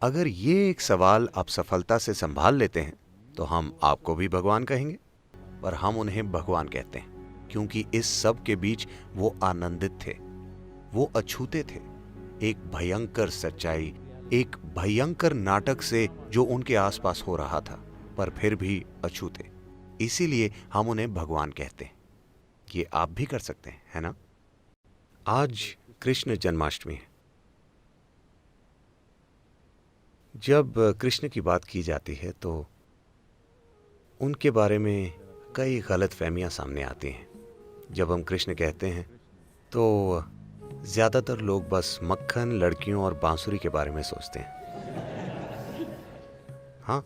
अगर ये एक सवाल आप सफलता से संभाल लेते हैं तो हम आपको भी भगवान कहेंगे, पर हम उन्हें भगवान कहते हैं क्योंकि इस सब के बीच वो आनंदित थे, वो अछूते थे। एक भयंकर सच्चाई, एक भयंकर नाटक से जो उनके आसपास हो रहा था, पर फिर भी अछूते। इसीलिए हम उन्हें भगवान कहते हैं। ये आप भी कर सकते हैं, है ना? आज कृष्ण जन्माष्टमी है। जब कृष्ण की बात की जाती है तो उनके बारे में कई गलत फहमियाँ सामने आती हैं। जब हम कृष्ण कहते हैं तो ज़्यादातर लोग बस मक्खन, लड़कियों और बांसुरी के बारे में सोचते हैं। हाँ,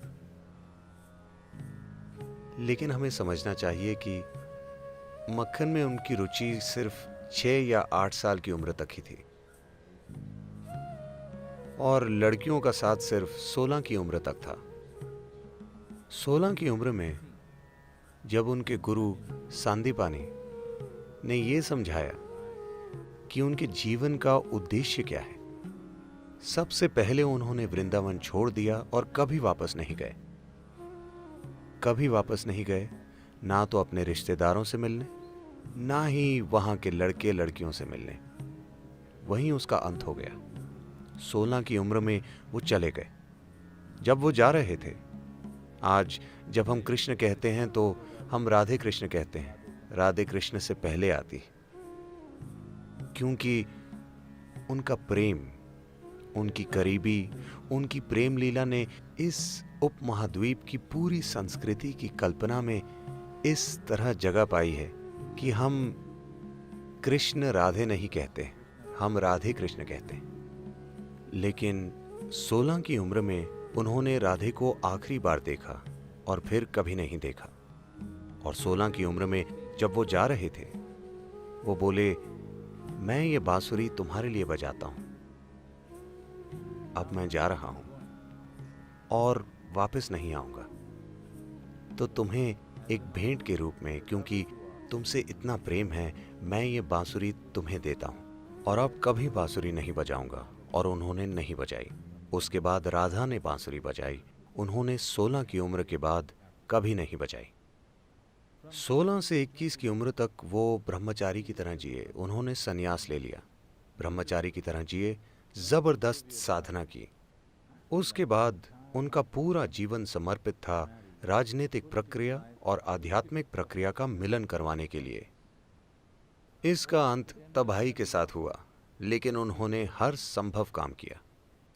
लेकिन हमें समझना चाहिए कि मक्खन में उनकी रुचि सिर्फ 6 या 8 साल की उम्र तक ही थी और लड़कियों का साथ सिर्फ 16 की उम्र तक था। 16 की उम्र में जब उनके गुरु सांदीपानी ने ये समझाया कि उनके जीवन का उद्देश्य क्या है, सबसे पहले उन्होंने वृंदावन छोड़ दिया और कभी वापस नहीं गए। कभी वापस नहीं गए, ना तो अपने रिश्तेदारों से मिलने, ना ही वहां के लड़के लड़कियों से मिलने। वहीं उसका अंत हो गया। 16 की उम्र में वो चले गए। जब वो जा रहे थे, आज जब हम कृष्ण कहते हैं तो हम राधे कृष्ण कहते हैं। राधे कृष्ण से पहले आती, क्योंकि उनका प्रेम, उनकी करीबी, उनकी प्रेम लीला ने इस उपमहाद्वीप की पूरी संस्कृति की कल्पना में इस तरह जगह पाई है कि हम कृष्ण राधे नहीं कहते, हम राधे कृष्ण कहते हैं। लेकिन 16 की उम्र में उन्होंने राधे को आखिरी बार देखा और फिर कभी नहीं देखा। और 16 की उम्र में जब वो जा रहे थे, वो बोले, मैं ये बांसुरी तुम्हारे लिए बजाता हूं, अब मैं जा रहा हूं और वापस नहीं आऊंगा। तो तुम्हें एक भेंट के रूप में, क्योंकि तुमसे इतना प्रेम है, मैं ये बांसुरी तुम्हें देता हूं और अब कभी बांसुरी नहीं बजाऊंगा। और उन्होंने नहीं बजाई। उसके बाद राधा ने बांसुरी बजाई। उन्होंने 16 की उम्र के बाद कभी नहीं बजाई। 16 से 21 की उम्र तक वो ब्रह्मचारी की तरह जिए। उन्होंने संन्यास ले लिया, ब्रह्मचारी की तरह जिए, जबरदस्त साधना की। उसके बाद उनका पूरा जीवन समर्पित था राजनीतिक प्रक्रिया और आध्यात्मिक प्रक्रिया का मिलन करवाने के लिए। इसका अंत तबाही के साथ हुआ, लेकिन उन्होंने हर संभव काम किया।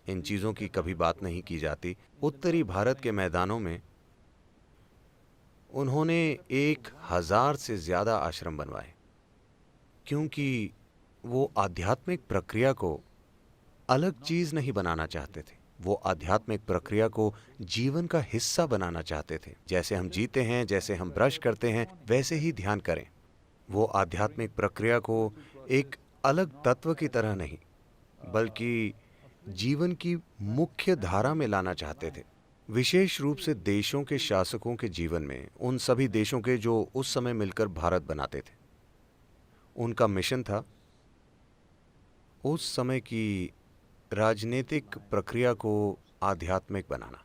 इन चीजों की कभी बात नहीं की जाती। उत्तरी भारत के मैदानों में उन्होंने 1000 से ज्यादा आश्रम बनवाए, क्योंकि वो आध्यात्मिक प्रक्रिया को अलग चीज नहीं बनाना चाहते थे। वो आध्यात्मिक प्रक्रिया को जीवन का हिस्सा बनाना चाहते थे। जैसे हम जीते हैं, जैसे हम ब्रश करते हैं, वैसे ही ध्यान करें। वो आध्यात्मिक प्रक्रिया को एक अलग तत्व की तरह नहीं, बल्कि जीवन की मुख्य धारा में लाना चाहते थे। विशेष रूप से देशों के शासकों के जीवन में, उन सभी देशों के जो उस समय मिलकर भारत बनाते थे। उनका मिशन था उस समय की राजनीतिक प्रक्रिया को आध्यात्मिक बनाना।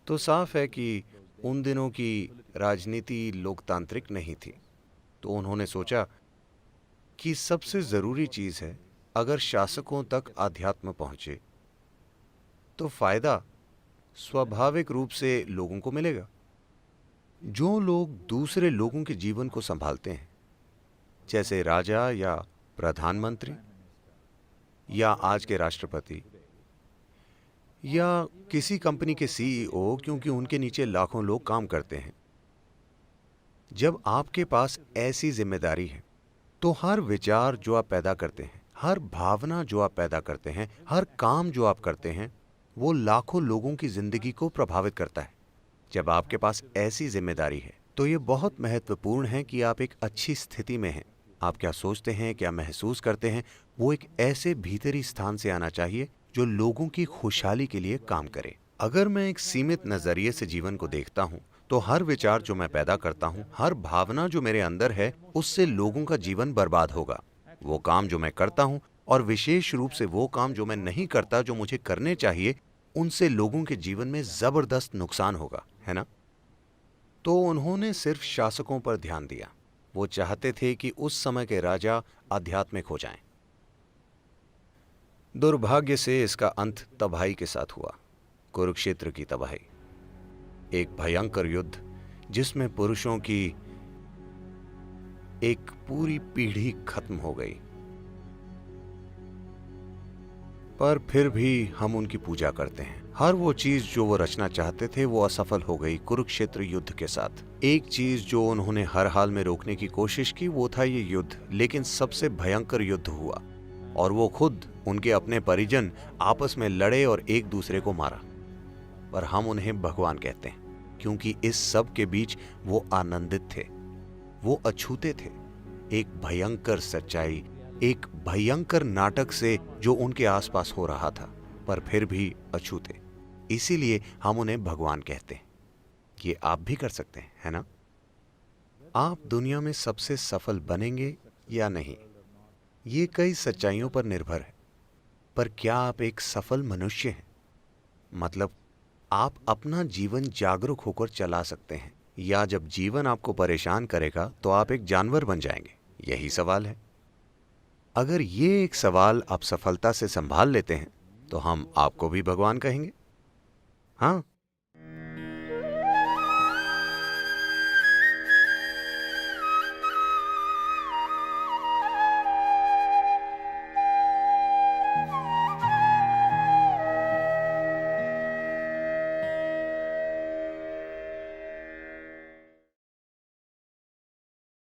तो साफ है कि उन दिनों की राजनीति लोकतांत्रिक नहीं थी। तो उन्होंने सोचा कि सबसे जरूरी चीज है, अगर शासकों तक अध्यात्म पहुंचे तो फायदा स्वाभाविक रूप से लोगों को मिलेगा। जो लोग दूसरे लोगों के जीवन को संभालते हैं, जैसे राजा या प्रधानमंत्री या आज के राष्ट्रपति या किसी कंपनी के सीईओ, क्योंकि उनके नीचे लाखों लोग काम करते हैं। जब आपके पास ऐसी जिम्मेदारी है तो हर विचार जो आप पैदा करते हैं, हर भावना जो आप पैदा करते हैं, हर काम जो आप करते हैं, वो लाखों लोगों की जिंदगी को प्रभावित करता है। जब आपके पास ऐसी जिम्मेदारी है तो ये बहुत महत्वपूर्ण है कि आप एक अच्छी स्थिति में हैं। आप क्या सोचते हैं, क्या महसूस करते हैं, वो एक ऐसे भीतरी स्थान से आना चाहिए जो लोगों की खुशहाली के लिए काम करे। अगर मैं एक सीमित नजरिए से जीवन को देखता हूँ तो हर विचार जो मैं पैदा करता हूँ, हर भावना जो मेरे अंदर है, उससे लोगों का जीवन बर्बाद होगा। वो काम जो मैं करता हूँ और विशेष रूप से वो काम जो मैं नहीं करता, जो मुझे करने चाहिए, उनसे लोगों के जीवन में जबरदस्त नुकसान होगा, है ना? तो उन्होंने सिर्फ शासकों पर ध्यान दिया। वो चाहते थे कि उस समय के राजा आध्यात्मिक हो जाएं। दुर्भाग्य से इसका अंत तबाही के साथ हुआ, कुरुक्षेत्र की तबाही। एक भयंकर युद्ध जिसमें पुरुषों की एक पूरी पीढ़ी खत्म हो गई। पर फिर भी हम उनकी पूजा करते हैं। हर वो चीज जो वो रचना चाहते थे वो असफल हो गई कुरुक्षेत्र युद्ध के साथ। एक चीज जो उन्होंने हर हाल में रोकने की कोशिश की वो था ये युद्ध, लेकिन सबसे भयंकर युद्ध हुआ और वो खुद, उनके अपने परिजन आपस में लड़े और एक दूसरे को मारा। पर हम उन्हें भगवान कहते हैं क्योंकि इस सब के बीच वो आनंदित थे, वो अछूते थे। एक भयंकर सच्चाई, एक भयंकर नाटक से जो उनके आसपास हो रहा था, पर फिर भी अछूते। इसीलिए हम उन्हें भगवान कहते हैं। ये आप भी कर सकते हैं, है ना? आप दुनिया में सबसे सफल बनेंगे या नहीं, ये कई सच्चाइयों पर निर्भर है। पर क्या आप एक सफल मनुष्य हैं? मतलब आप अपना जीवन जागरूक होकर चला सकते हैं, या जब जीवन आपको परेशान करेगा तो आप एक जानवर बन जाएंगे? यही सवाल है। अगर ये एक सवाल आप सफलता से संभाल लेते हैं तो हम आपको भी भगवान कहेंगे। हाँ,